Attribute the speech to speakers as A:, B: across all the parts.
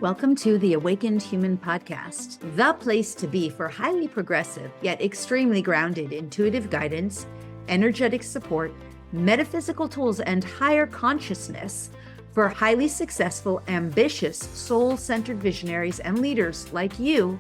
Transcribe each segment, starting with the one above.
A: Welcome to the Awakened Human Podcast, the place to be for highly progressive yet extremely grounded intuitive guidance, energetic support, metaphysical tools, and higher consciousness for highly successful, ambitious, soul-centered visionaries and leaders like you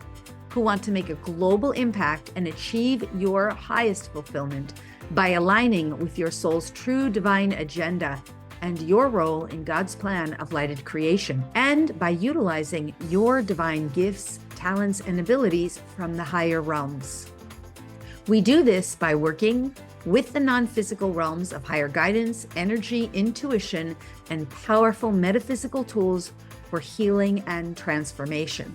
A: who want to make a global impact and achieve your highest fulfillment by aligning with your soul's true divine agenda and your role in God's plan of lighted creation, and by utilizing your divine gifts, talents, and abilities from the higher realms. We do this by working with the non-physical realms of higher guidance, energy, intuition, and powerful metaphysical tools for healing and transformation.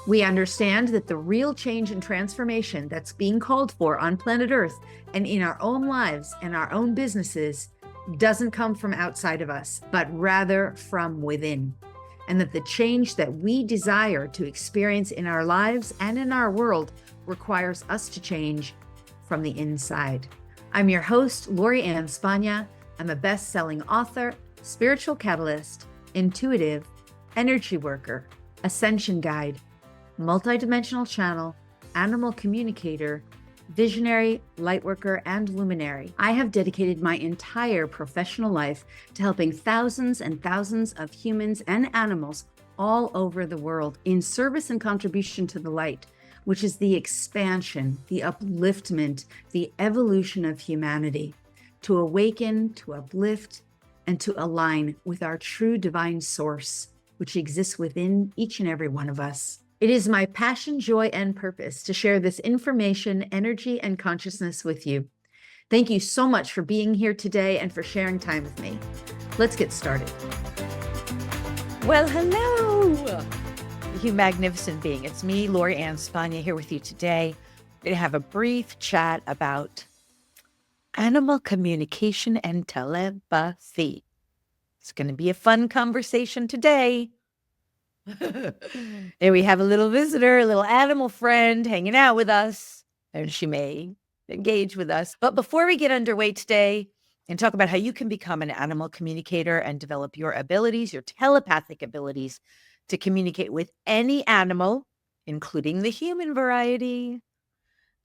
A: We understand that the real change and transformation that's being called for on planet Earth and in our own lives and our own businesses doesn't come from outside of us, but rather from within. And that the change that we desire to experience in our lives and in our world requires us to change from the inside. I'm your host, 𝗟𝗯𝗶𝘀. I'm a best-selling author, spiritual catalyst, intuitive, energy worker, ascension guide, multidimensional channel, animal communicator, visionary, lightworker, and luminary. I have dedicated my entire professional life to helping thousands and thousands of humans and animals all over the world in service and contribution to the light, which is the expansion, the upliftment, the evolution of humanity, to awaken, to uplift, and to align with our true divine source, which exists within each and every one of us. It is my passion, joy, and purpose to share this information, energy, and consciousness with you. Thank you so much for being here today and for sharing time with me. Let's get started.
B: Well, hello, you magnificent being. It's me, 𝗟𝗯𝗶𝘀, here with you today. We're going to have a brief chat about animal communication and telepathy. It's going to be a fun conversation today. And we have a little visitor, a little animal friend hanging out with us, and she may engage with us. But before we get underway today and talk about how you can become an animal communicator and develop your abilities, your telepathic abilities to communicate with any animal, including the human variety,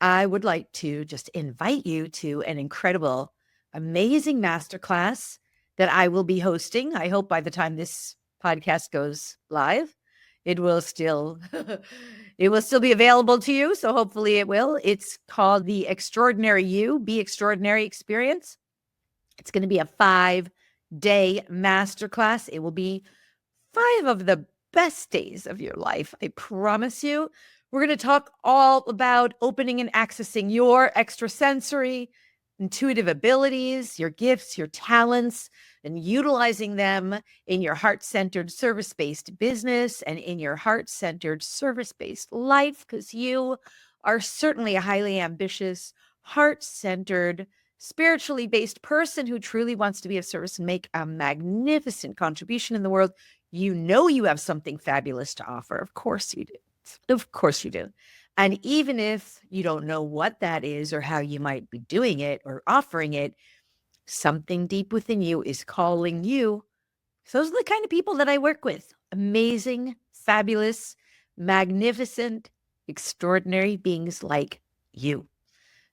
B: I would like to just invite you to an incredible, amazing masterclass that I will be hosting. I hope by the time this podcast goes live, it will still be available to you. So hopefully it will. It's called the Extraordinary You, Be Extraordinary Experience. It's going to be a 5-day masterclass. It will be 5 of the best days of your life. I promise you. We're going to talk all about opening and accessing your extrasensory, intuitive abilities, your gifts, your talents, and utilizing them in your heart-centered service-based business and in your heart-centered service-based life, because you are certainly a highly ambitious, heart-centered, spiritually based person who truly wants to be of service and make a magnificent contribution in the world. You know you have something fabulous to offer. Of course you do. Of course you do. And even if you don't know what that is or how you might be doing it or offering it, something deep within you is calling you. So those are the kind of people that I work with. Amazing, fabulous, magnificent, extraordinary beings like you.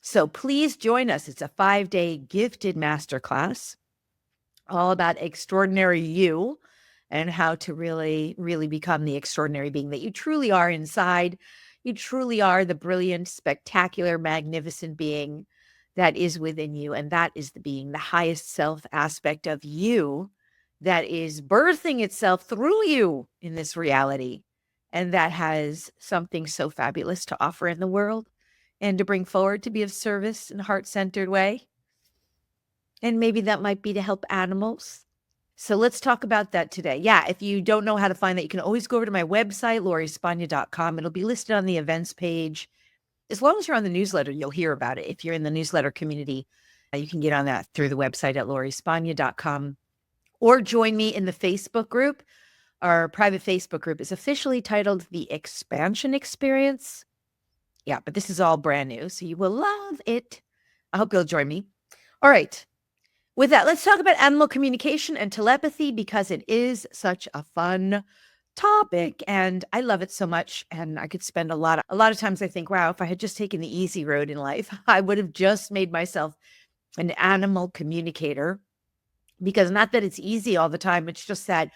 B: So please join us. It's a 5-day gifted masterclass all about extraordinary you and how to really, really become the extraordinary being that you truly are inside. You truly are the brilliant, spectacular, magnificent being that is within you. And that is the being, the highest self aspect of you that is birthing itself through you in this reality. And that has something so fabulous to offer in the world and to bring forward, to be of service in a heart-centered way. And maybe that might be to help animals. So let's talk about that today. Yeah, if you don't know how to find that, you can always go over to my website, 𝗟𝗯𝗶𝘀.com. It'll be listed on the events page. As long as you're on the newsletter, you'll hear about it. If you're in the newsletter community, you can get on that through the website at 𝗟𝗯𝗶𝘀.com, or join me in the Facebook group. Our private Facebook group is officially titled The Expansion Experience. Yeah, but this is all brand new, so you will love it. I hope you'll join me. All right. With that, let's talk about animal communication and telepathy, because it is such a fun topic, and I love it so much. And I could spend a lot of times I think, wow, if I had just taken the easy road in life, I would have just made myself an animal communicator, because not that it's easy all the time. It's just that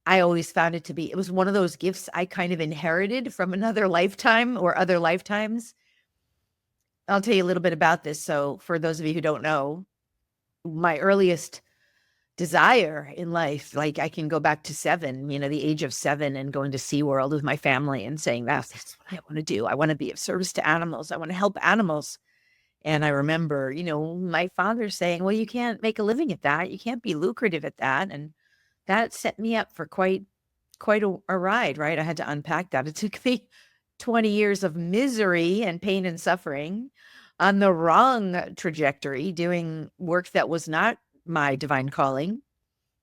B: I always found it to be, it was one of those gifts I kind of inherited from another lifetime or other lifetimes. I'll tell you a little bit about this. So for those of you who don't know, my earliest desire in life, like I can go back to 7, the age of 7, and going to SeaWorld with my family and saying, that's what I want to do. I want to be of service to animals. I want to help animals. And I remember, my father saying, well, you can't make a living at that. You can't be lucrative at that. And that set me up for quite a ride, right? I had to unpack that. It took me 20 years of misery and pain and suffering on the wrong trajectory, doing work that was not my divine calling,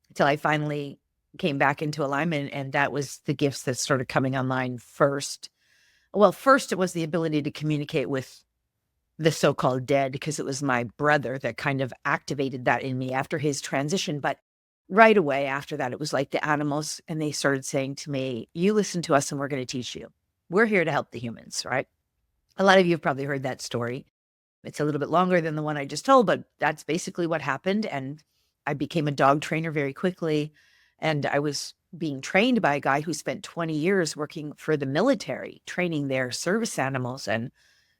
B: until I finally came back into alignment. And that was the gifts that started coming online first. Well, first it was the ability to communicate with the so-called dead, because it was my brother that kind of activated that in me after his transition. But right away after that, it was like the animals, and they started saying to me, you listen to us and we're going to teach you. We're here to help the humans, right? A lot of you have probably heard that story. It's a little bit longer than the one I just told, but that's basically what happened. And I became a dog trainer very quickly. And I was being trained by a guy who spent 20 years working for the military, training their service animals. And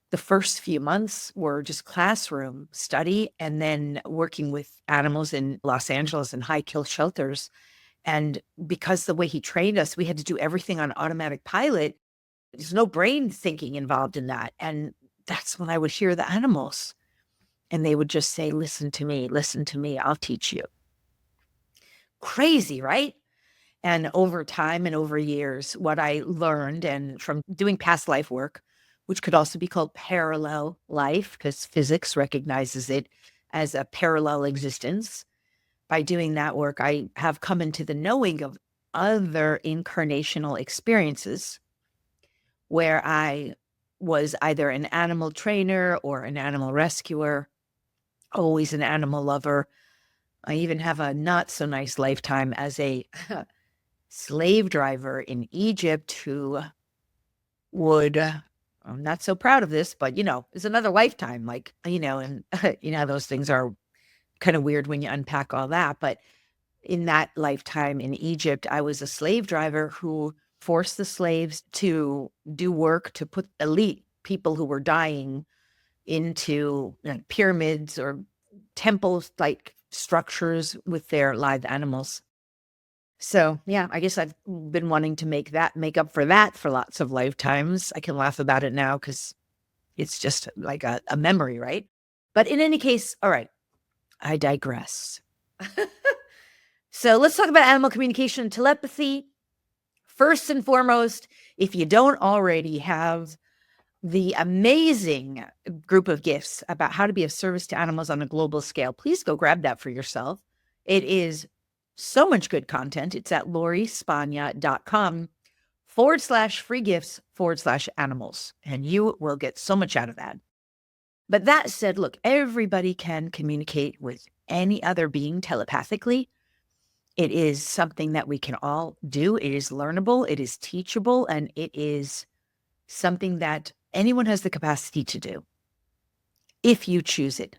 B: the first few months were just classroom study, and then working with animals in Los Angeles and high kill shelters. And because the way he trained us, we had to do everything on automatic pilot. There's no brain thinking involved in that. And that's when I would hear the animals, and they would just say, listen to me, I'll teach you. Crazy, right? And over time and over years, what I learned, and from doing past life work, which could also be called parallel life, because physics recognizes it as a parallel existence. By doing that work, I have come into the knowing of other incarnational experiences where I was either an animal trainer or an animal rescuer, always an animal lover. I even have a not so nice lifetime as a slave driver in Egypt who would, I'm not so proud of this, but it's another lifetime, and those things are kind of weird when you unpack all that. But in that lifetime in Egypt, I was a slave driver who forced the slaves to do work to put elite people who were dying into pyramids or temples, like structures with their live animals. So yeah, I guess I've been wanting to make up for that for lots of lifetimes. I can laugh about it now because it's just like a memory, right? But in any case, all right, I digress. So let's talk about animal communication and telepathy. First and foremost, if you don't already have the amazing group of gifts about how to be of service to animals on a global scale, please go grab that for yourself. It is so much good content. It's at 𝗟cie_spagna.com/free gifts/animals. And you will get so much out of that. But that said, look, everybody can communicate with any other being telepathically. It is something that we can all do. It is learnable, it is teachable, and it is something that anyone has the capacity to do if you choose it.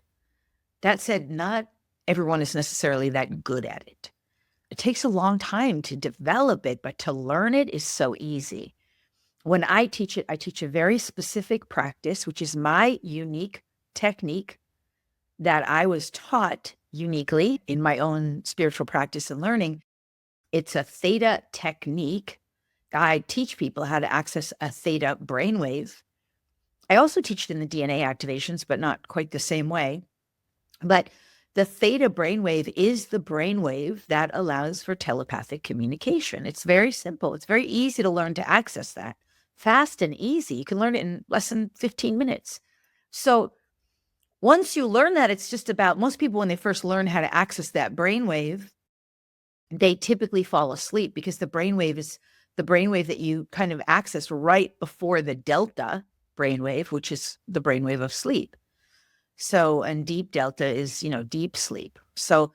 B: That said, not everyone is necessarily that good at it. It takes a long time to develop it, but to learn it is so easy. When I teach it, I teach a very specific practice, which is my unique technique that I was taught uniquely in my own spiritual practice and learning. It's a theta technique. I teach people how to access a theta brainwave. I also teach it in the DNA activations, but not quite the same way. But the theta brainwave is the brainwave that allows for telepathic communication. It's very simple. It's very easy to learn to access that. Fast and easy. You can learn it in less than 15 minutes. So once you learn that, it's just about, most people, when they first learn how to access that brainwave, they typically fall asleep, because the brainwave is the brainwave that you kind of access right before the delta brainwave, which is the brainwave of sleep. So, and deep delta is, deep sleep. So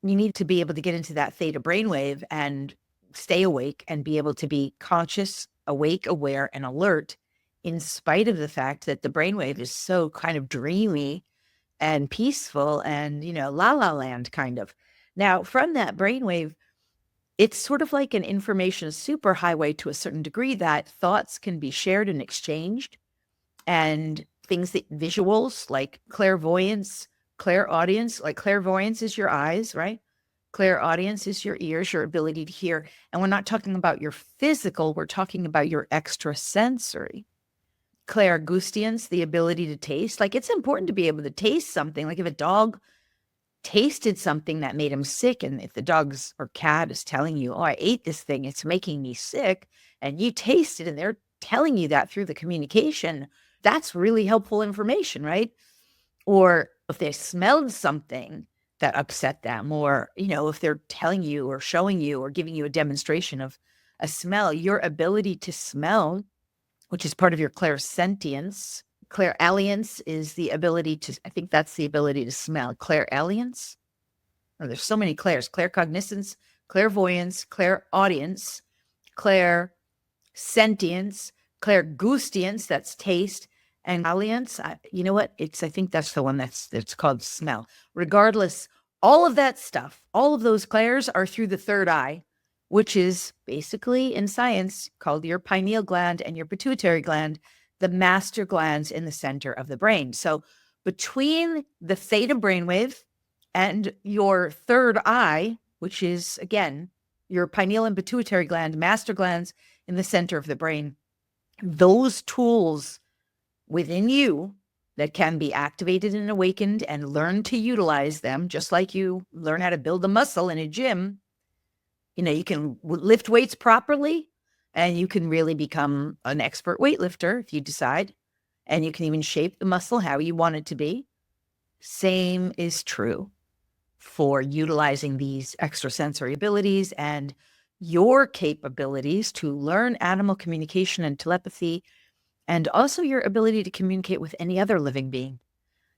B: you need to be able to get into that theta brainwave and stay awake and be able to be conscious, awake, aware, and alert, in spite of the fact that the brainwave is so kind of dreamy and peaceful and, la la land kind of. Now, from that brainwave, it's sort of like an information superhighway to a certain degree, that thoughts can be shared and exchanged, and things that visuals like clairvoyance, clairaudience, like clairvoyance is your eyes, right? Clairaudience is your ears, your ability to hear. And we're not talking about your physical, we're talking about your extrasensory. Clairgoustience, the ability to taste. Like, it's important to be able to taste something. Like if a dog tasted something that made him sick, and if the dog's or cat is telling you, oh, I ate this thing, it's making me sick, and you taste it and they're telling you that through the communication, that's really helpful information, right? Or if they smelled something that upset them, or, if they're telling you or showing you or giving you a demonstration of a smell, your ability to smell, which is part of your clairsentience. Clairalience is the ability to, I think that's the ability to smell. Clairalience? Oh, there's so many clairs. Claircognizance, clairvoyance, clairaudience, clairsentience, clairgoustience, that's taste, and alliance. You know what? I think that's the one that's called smell. Regardless, all of that stuff, all of those clairs are through the third eye, which is basically in science called your pineal gland and your pituitary gland, the master glands in the center of the brain. So between the theta brainwave and your third eye, which is, again, your pineal and pituitary gland, master glands in the center of the brain, those tools within you that can be activated and awakened and learn to utilize them, just like you learn how to build a muscle in a gym. You can lift weights properly, and you can really become an expert weightlifter if you decide, and you can even shape the muscle how you want it to be. Same is true for utilizing these extrasensory abilities and your capabilities to learn animal communication and telepathy, and also your ability to communicate with any other living being.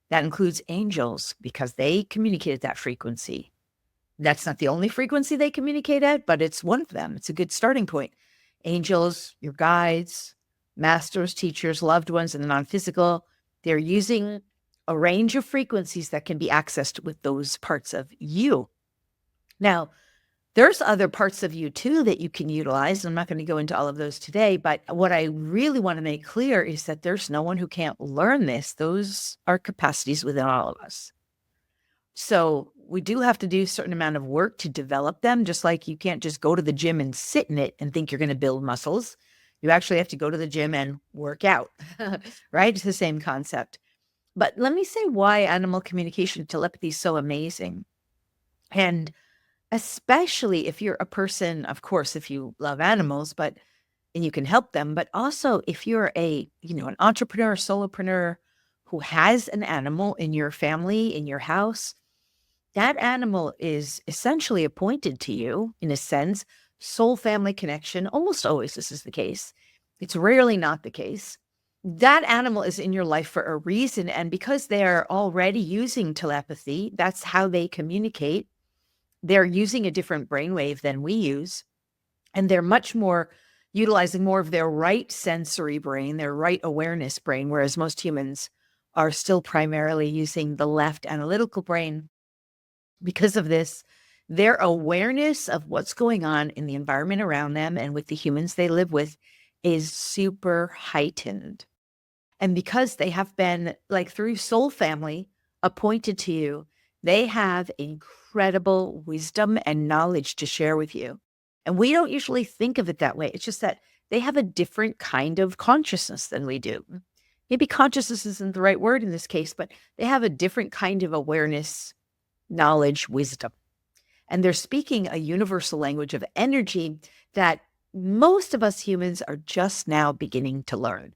B: That includes angels, because they communicate at that frequency. That's not the only frequency they communicate at, but it's one of them. It's a good starting point. Angels, your guides, masters, teachers, loved ones, and the non-physical, they're using a range of frequencies that can be accessed with those parts of you. Now, there's other parts of you too that you can utilize. I'm not going to go into all of those today, but what I really want to make clear is that there's no one who can't learn this. Those are capacities within all of us. So we do have to do a certain amount of work to develop them, just like you can't just go to the gym and sit in it and think you're going to build muscles. You actually have to go to the gym and work out, right? It's the same concept. But let me say why animal communication telepathy is so amazing. And especially if you're a person, of course, if you love animals, and you can help them, but also if you're an entrepreneur, solopreneur who has an animal in your family, in your house, that animal is essentially appointed to you, in a sense, soul family connection. Almost always this is the case. It's rarely not the case. That animal is in your life for a reason. And because they're already using telepathy, that's how they communicate. They're using a different brainwave than we use. And they're much more utilizing more of their right sensory brain, their right awareness brain, whereas most humans are still primarily using the left analytical brain. Because of this, their awareness of what's going on in the environment around them and with the humans they live with is super heightened. And because they have been, like through soul family, appointed to you, they have incredible wisdom and knowledge to share with you. And we don't usually think of it that way. It's just that they have a different kind of consciousness than we do. Maybe consciousness isn't the right word in this case, but they have a different kind of awareness, knowledge, wisdom. And they're speaking a universal language of energy that most of us humans are just now beginning to learn.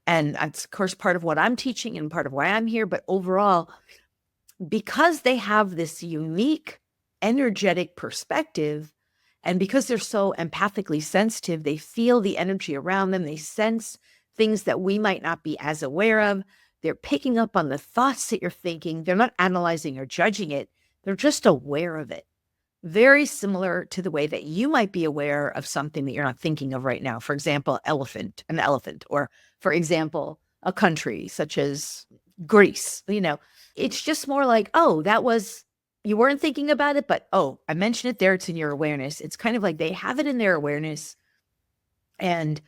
B: And that's, of course, part of what I'm teaching and part of why I'm here. But overall, because they have this unique energetic perspective, and because they're so empathically sensitive, they feel the energy around them. They sense things that we might not be as aware of. They're picking up on the thoughts that you're thinking. They're not analyzing or judging it. They're just aware of it. very similar to the way that you might be aware of something that you're not thinking of right now. For example, an elephant, or for example, a country such as Greece. It's just more like, oh, you weren't thinking about it, but oh, I mentioned it there. It's in your awareness. It's kind of like they have it in their awareness, and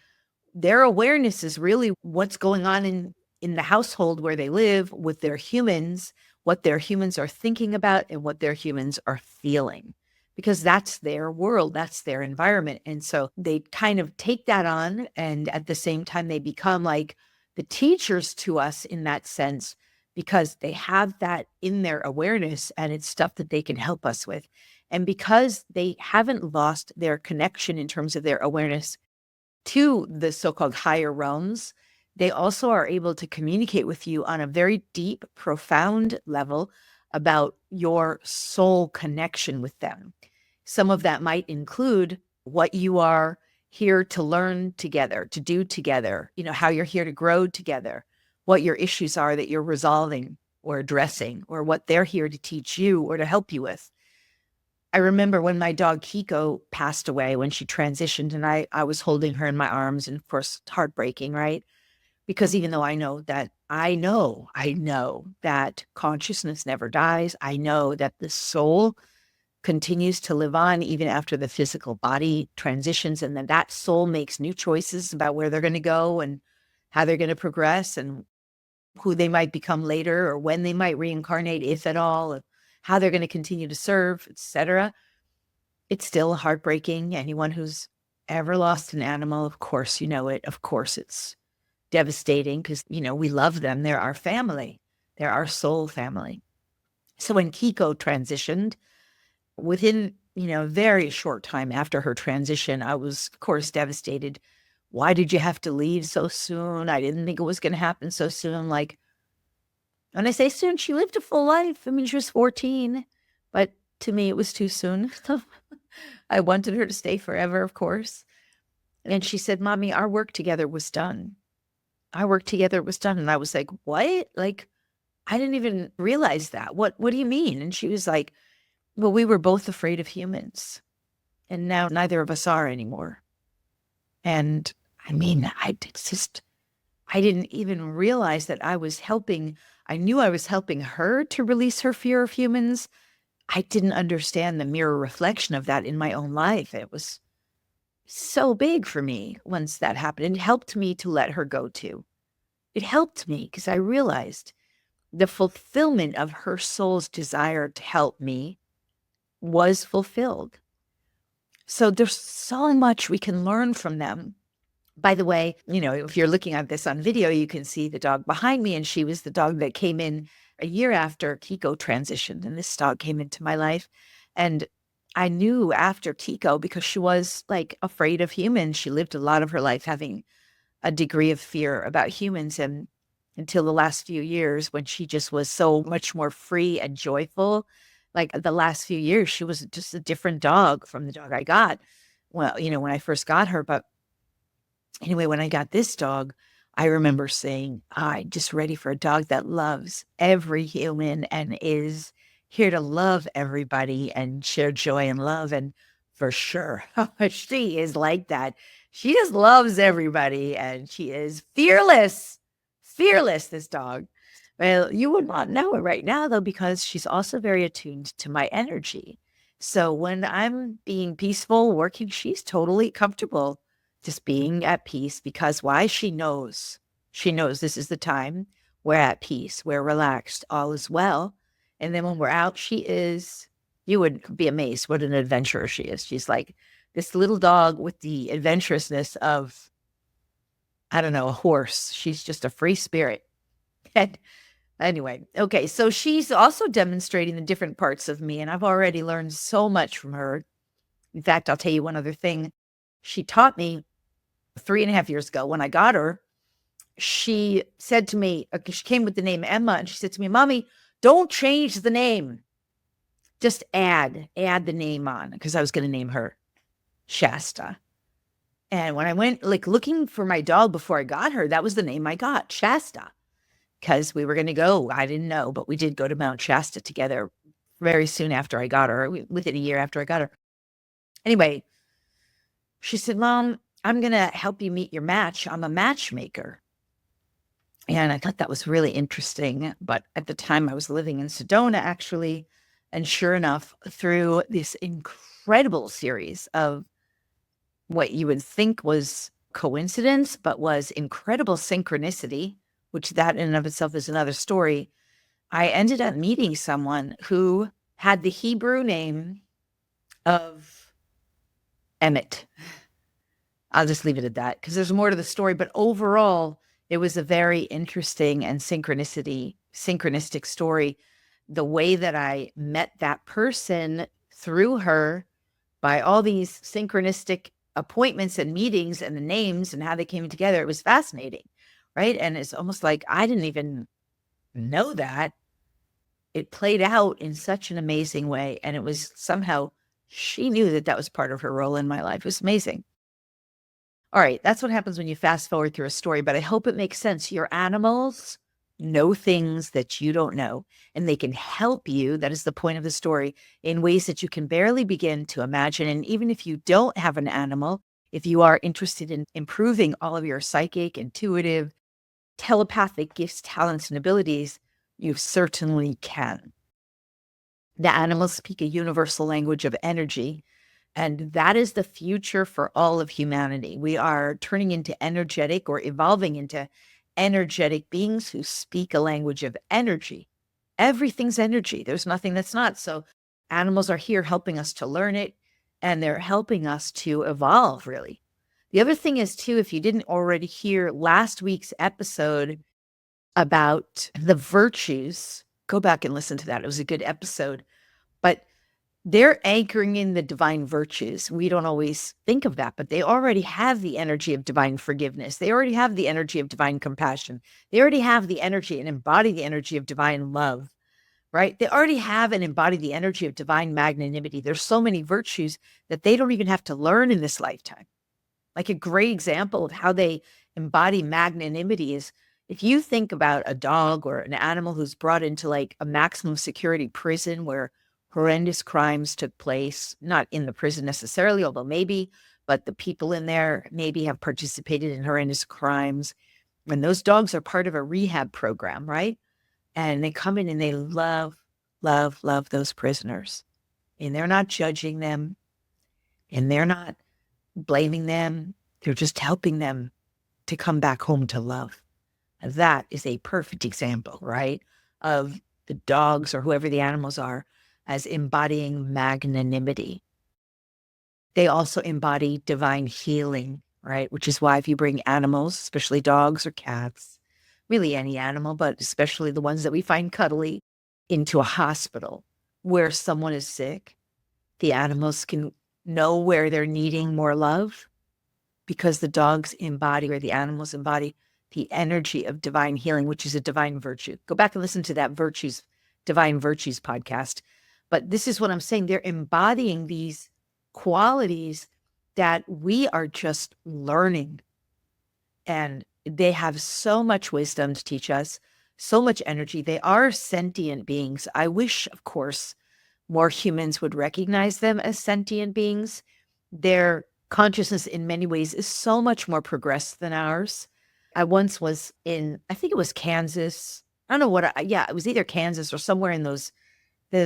B: their awareness is really what's going on in the household where they live with their humans, what their humans are thinking about and what their humans are feeling, because that's their world, that's their environment. And so they kind of take that on, and at the same time, they become like the teachers to us in that sense, because they have that in their awareness and it's stuff that they can help us with. And because they haven't lost their connection in terms of their awareness to the so-called higher realms, they also are able to communicate with you on a very deep, profound level about your soul connection with them. Some of that might include what you are here to learn together, to do together, how you're here to grow together, what your issues are that you're resolving or addressing, or what they're here to teach you or to help you with. I remember when my dog Kiko passed away, when she transitioned, and I was holding her in my arms, and of course, heartbreaking, right? Because even though I know that consciousness never dies, I know that the soul continues to live on even after the physical body transitions, and then that soul makes new choices about where they're going to go and how they're going to progress and who they might become later, or when they might reincarnate, if at all, and how they're going to continue to serve, etc. It's still heartbreaking. Anyone who's ever lost an animal, of course, you know it. Of course, it's devastating because, we love them. They're our family. They're our soul family. So when Kiko transitioned, within, a very short time after her transition, I was, of course, devastated. Why did you have to leave so soon? I didn't think it was going to happen so soon. Like, when I say soon, she lived a full life. I mean, she was 14, but to me, it was too soon. I wanted her to stay forever, of course. And she said, "Mommy, our work together was done. Our work together was done." And I was like, "What?" Like, I didn't even realize that. What do you mean? And she was like, "Well, we were both afraid of humans. And now neither of us are anymore." And I mean, I didn't even realize that I was helping. I knew I was helping her to release her fear of humans. I didn't understand the mirror reflection of that in my own life. It was so big for me once that happened. It helped me to let her go too. It helped me because I realized the fulfillment of her soul's desire to help me was fulfilled. So there's so much we can learn from them. By the way, if you're looking at this on video, you can see the dog behind me, and she was the dog that came in a year after Kiko transitioned, and this dog came into my life. And I knew after Kiko, because she was like afraid of humans, she lived a lot of her life having a degree of fear about humans, and until the last few years when she just was so much more free and joyful. Like the last few years, she was just a different dog from the dog I got. Well, when I first got her, but anyway, when I got this dog, I remember saying, I'm just ready for a dog that loves every human and is here to love everybody and share joy and love. And for sure, she is like that. She just loves everybody and she is fearless. Fearless, this dog. Well, you would not know it right now, though, because she's also very attuned to my energy. So when I'm being peaceful, working, she's totally comfortable just being at peace, because why? She knows this is the time we're at peace, we're relaxed, all is well. And then when we're out, you would be amazed what an adventurer she is. She's like this little dog with the adventurousness of, I don't know, a horse. She's just a free spirit. And anyway, okay, so she's also demonstrating the different parts of me, and I've already learned so much from her. In fact, I'll tell you one other thing. She taught me 3.5 years ago when I got her. She said to me, she came with the name Emma, and she said to me, "Mommy, don't change the name. Just add the name on," because I was going to name her Shasta. And when I went looking for my dog before I got her, that was the name I got, Shasta, because we were going to go. I didn't know, but we did go to Mount Shasta together very soon after I got her, within a year after I got her. Anyway, she said, Mom, I'm going to help you meet your match. I'm a matchmaker. And I thought that was really interesting. But at the time I was living in Sedona, actually. And sure enough, through this incredible series of what you would think was coincidence, but was incredible synchronicity, which that in and of itself is another story, I ended up meeting someone who had the Hebrew name of Emmet. I'll just leave it at that because there's more to the story. But overall, it was a very interesting and synchronistic story. The way that I met that person through her by all these synchronistic appointments and meetings and the names and how they came together, it was fascinating, right? And it's almost like I didn't even know that. It played out in such an amazing way. And it was somehow, she knew that that was part of her role in my life. It was amazing. All right, that's what happens when you fast forward through a story, but I hope it makes sense. Your animals know things that you don't know, and they can help you. That is the point of the story, in ways that you can barely begin to imagine. And even if you don't have an animal, if you are interested in improving all of your psychic, intuitive, telepathic gifts, talents, and abilities, you certainly can. The animals speak a universal language of energy, and that is the future for all of humanity. We are turning into energetic or evolving into energetic beings who speak a language of energy. Everything's energy. There's nothing that's not. So animals are here helping us to learn it, and they're helping us to evolve, really. The other thing is, too, if you didn't already hear last week's episode about the virtues, go back and listen to that. It was a good episode. But they're anchoring in the divine virtues. We don't always think of that, but they already have the energy of divine forgiveness. They already have the energy of divine compassion. They already have the energy and embody the energy of divine love, right? They already have and embody the energy of divine magnanimity. There's so many virtues that they don't even have to learn in this lifetime. Like a great example of how they embody magnanimity is if you think about a dog or an animal who's brought into like a maximum security prison where horrendous crimes took place, not in the prison necessarily, although maybe, but the people in there maybe have participated in horrendous crimes. And those dogs are part of a rehab program, right? And they come in and they love those prisoners. And they're not judging them, and they're not blaming them. They're just helping them to come back home to love. And that is a perfect example, right, of the dogs or whoever the animals are as embodying magnanimity. They also embody divine healing, right? Which is why if you bring animals, especially dogs or cats, really any animal, but especially the ones that we find cuddly, into a hospital where someone is sick, the animals can know where they're needing more love because the dogs embody, or the animals embody, the energy of divine healing, which is a divine virtue. Go back and listen to that Divine Virtues podcast. But this is what I'm saying. They're embodying these qualities that we are just learning. And they have so much wisdom to teach us, so much energy. They are sentient beings. I wish, of course, more humans would recognize them as sentient beings. Their consciousness in many ways is so much more progressed than ours. I once was in, I think it was Kansas. I don't know what, it was either Kansas or somewhere in those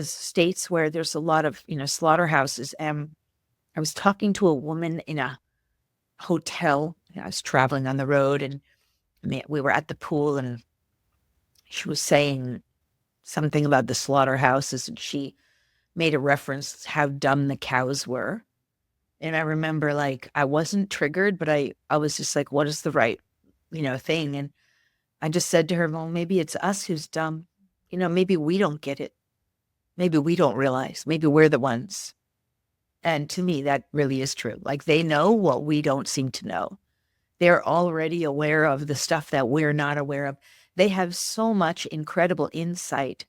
B: states where there's a lot of, slaughterhouses. And I was talking to a woman in a hotel. I was traveling on the road, and we were at the pool, and she was saying something about the slaughterhouses, and she made a reference to how dumb the cows were. And I remember, like, I wasn't triggered, but I was just like, what is the right, thing? And I just said to her, well, maybe it's us who's dumb. Maybe we don't get it. Maybe we don't realize. Maybe we're the ones. And to me, that really is true. Like, they know what we don't seem to know. They're already aware of the stuff that we're not aware of. They have so much incredible insight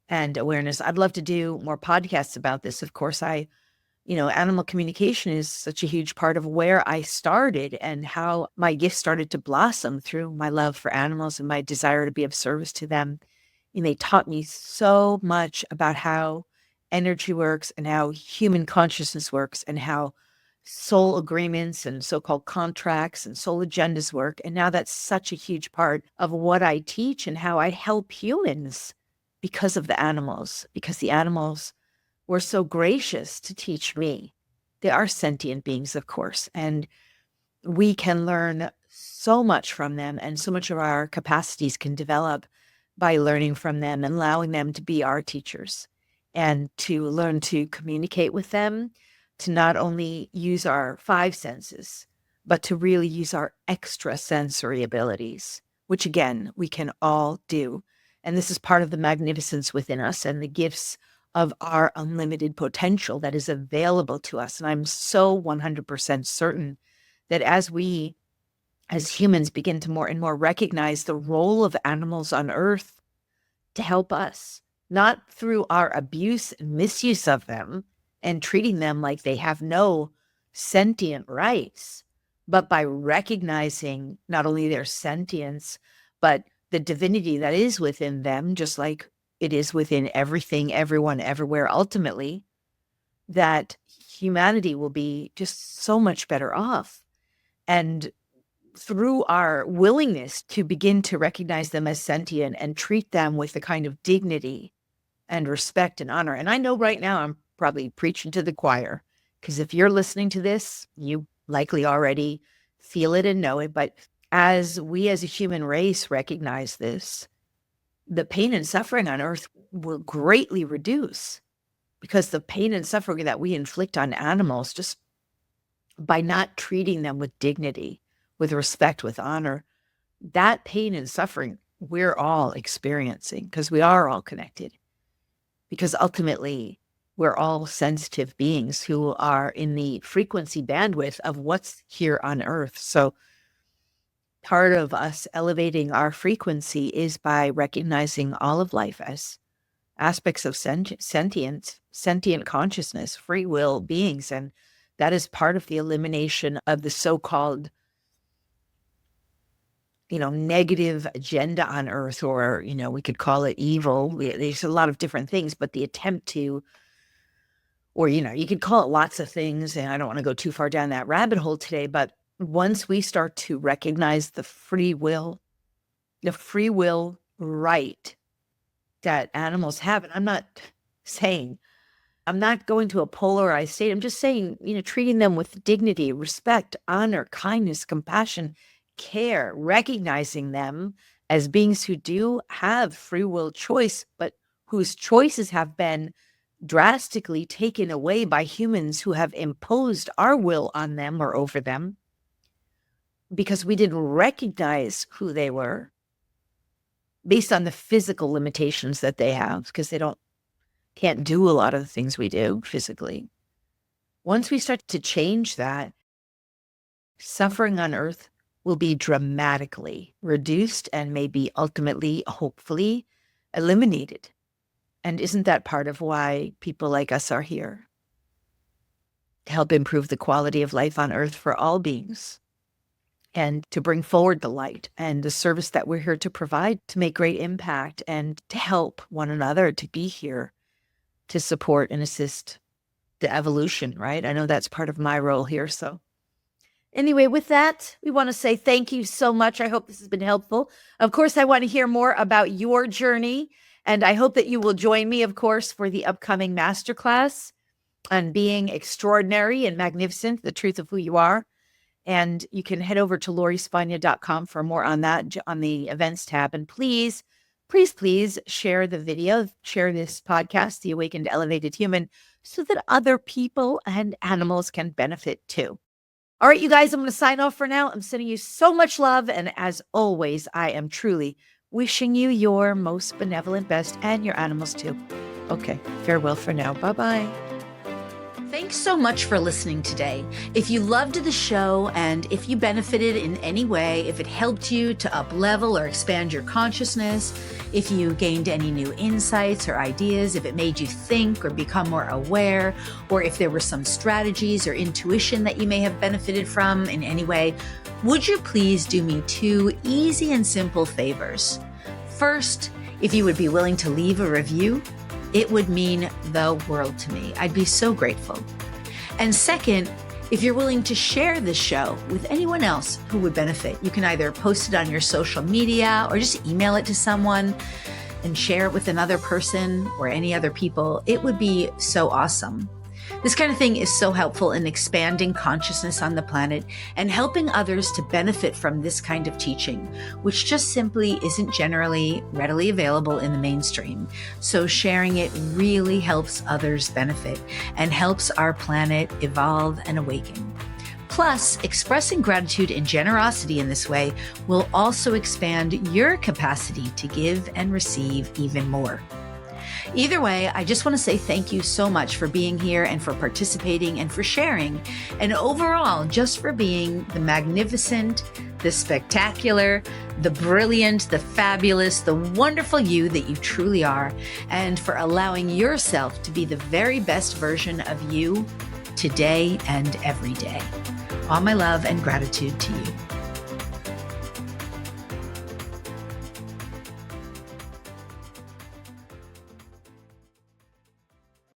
B: and awareness. I'd love to do more podcasts about this. Of course, animal communication is such a huge part of where I started and how my gift started to blossom through my love for animals and my desire to be of service to them And they taught me so much about how energy works and how human consciousness works and how soul agreements and so-called contracts and soul agendas work. And now that's such a huge part of what I teach and how I help humans because of the animals, because the animals were so gracious to teach me. They are sentient beings, of course, and we can learn so much from them, and so much of our capacities can develop by learning from them and allowing them to be our teachers and to learn to communicate with them, to not only use our five senses, but to really use our extrasensory abilities, which again, we can all do. And this is part of the magnificence within us and the gifts of our unlimited potential that is available to us. And I'm so 100% certain that as we, as humans, begin to more and more recognize the role of animals on Earth to help us, not through our abuse and misuse of them and treating them like they have no sentient rights, but by recognizing not only their sentience, but the divinity that is within them, just like it is within everything, everyone, everywhere, ultimately, that humanity will be just so much better off. And through our willingness to begin to recognize them as sentient and treat them with the kind of dignity and respect and honor. And I know right now I'm probably preaching to the choir, because if you're listening to this, you likely already feel it and know it. But as we as a human race recognize this, the pain and suffering on Earth will greatly reduce, because the pain and suffering that we inflict on animals just by not treating them with dignity, with respect, with honor, that pain and suffering we're all experiencing, because we are all connected, because ultimately we're all sensitive beings who are in the frequency bandwidth of what's here on Earth. So part of us elevating our frequency is by recognizing all of life as aspects of sentient consciousness, free will beings. And that is part of the elimination of the so-called, negative agenda on Earth, or, we could call it evil. There's a lot of different things, but the attempt to, or, you could call it lots of things. And I don't want to go too far down that rabbit hole today, but once we start to recognize the free will right that animals have, and I'm not going to a polarized state. I'm just saying, treating them with dignity, respect, honor, kindness, compassion, care, recognizing them as beings who do have free will choice, but whose choices have been drastically taken away by humans who have imposed our will on them or over them, because we didn't recognize who they were based on the physical limitations that they have, because they can't do a lot of the things we do physically. Once we start to change that, suffering on Earth will be dramatically reduced and maybe ultimately, hopefully, eliminated. And isn't that part of why people like us are here? To help improve the quality of life on Earth for all beings, and to bring forward the light and the service that we're here to provide, to make great impact and to help one another, to be here to support and assist the evolution, right? I know that's part of my role here. So anyway, with that, we want to say thank you so much. I hope this has been helpful. Of course, I want to hear more about your journey, and I hope that you will join me, of course, for the upcoming masterclass on being extraordinary and magnificent, the truth of who you are. And you can head over to 𝗟𝗹𝗶𝘀.com for more on that, on the events tab. And please share the video, share this podcast, The Awakened Elevated Human, so that other people and animals can benefit too. All right, you guys, I'm going to sign off for now. I'm sending you so much love. And as always, I am truly wishing you your most benevolent best, and your animals too. Okay, farewell for now. Bye-bye.
A: Thanks so much for listening today. If you loved the show, and if you benefited in any way, if it helped you to up-level or expand your consciousness, if you gained any new insights or ideas, if it made you think or become more aware, or if there were some strategies or intuition that you may have benefited from in any way, would you please do me two easy and simple favors? First, If you would be willing to leave a review, it would mean the world to me. I'd be so grateful. And second, if you're willing to share this show with anyone else who would benefit, you can either post it on your social media or just email it to someone and share it with another person or any other people. It would be so awesome. This kind of thing is so helpful in expanding consciousness on the planet and helping others to benefit from this kind of teaching, which just simply isn't generally readily available in the mainstream. So sharing it really helps others benefit and helps our planet evolve and awaken. Plus, expressing gratitude and generosity in this way will also expand your capacity to give and receive even more. Either way, I just want to say thank you so much for being here and for participating and for sharing, and overall, just for being the magnificent, the spectacular, the brilliant, the fabulous, the wonderful you that you truly are, and for allowing yourself to be the very best version of you today and every day. All my love and gratitude to you.